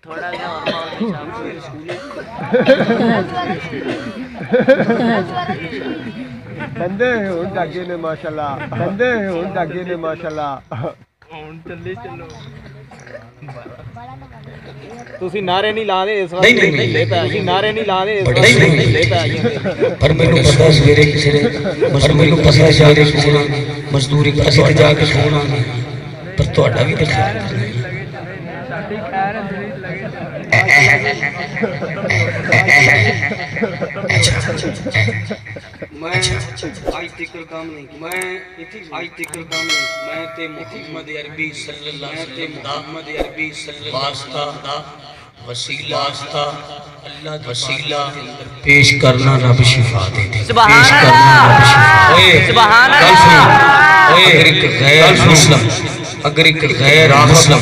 थोड़ा सा और माहौल शाम को स्कूल बंदे हुन धागे ने माशाल्लाह, बंदे हुन धागे ने माशाल्लाह। हुन चले चलो ਤੁਸੀਂ ਨਾਰੇ ਨਹੀਂ ਲਾਦੇ ਇਸ ਵਾਰ ਨਹੀਂ ਤੁਸੀਂ ਨਾਰੇ ਨਹੀਂ ਲਾਦੇ ਇਸ ਵਾਰ ਪਰ ਮੈਨੂੰ ਪਤਾ ਸਵੇਰੇ ਕਿਸੇ ਨੇ ਪਰ ਮੈਨੂੰ ਪਤਾ ਸਵੇਰੇ ਕਿਸੇ ਨੇ ਮਜ਼ਦੂਰੀ ਅਸੀਂ ਤੇ ਜਾ ਕੇ ਸੋਣਾ ਪਰ ਤੁਹਾਡਾ ਵੀ ਦੇਖਿਆ ਸਾਡੀ ਖੈਰ ਲੱਗੇ मैं आज तक काम नहीं मैं आज तक काम नहीं मैं ते मोहम्मद अरबी सल्लल्लाहु अलैहि वसल्लम वास्ता वसीला अल्लाह वसीला पेश करना रब शिफा दे दे पेश करना रब शिफा सुभान अल्लाह अगर एक गैर मुस्लिम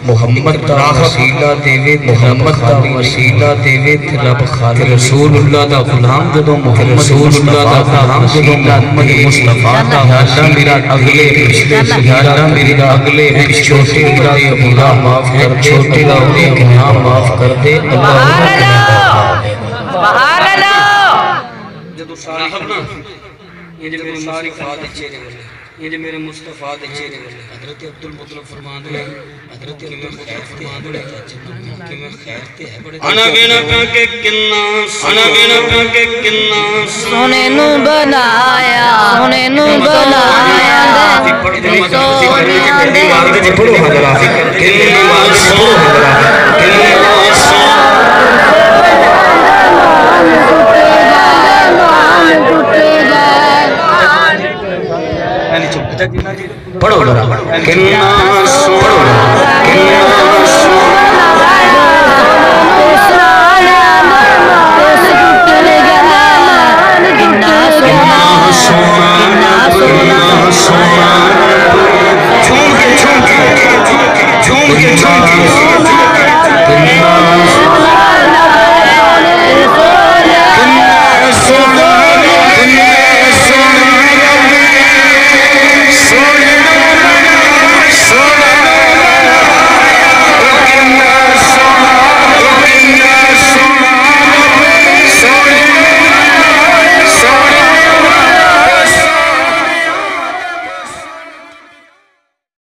मोहम्मद दा वसीला देवे मोहम्मद दा वसीला देवे ते रब खालिक रसूलुल्लाह दा गुलाम जदों मोहम्मद रसूलुल्लाह दा गुलाम जदों मोहम्मद मुस्तफा दा अल्लाह मेरा अगले पिछले सुधारा मेरी अगले छोटे मेरा गुनाह माफ कर दे छोटे दा गुनाह माफ कर दे सुभान अल्लाह जदों सारी ना ये जो मेरे सारी फाद चेहरे ये जो मेरे मुस्तफा दे चेहरे हजरत अब्दुल मुतलब फरमाते हैं हजरत अब्दुल मुतलब फरमाते हैं कि मैं खैर ते है बड़े अना बिना के किन्ना सोने नु बनाया सोने नु बनाया सोने दे पढ़ो हजरा किन्ना पढ़ो हजरा पढ़ो जरा किन्ना पढ़ो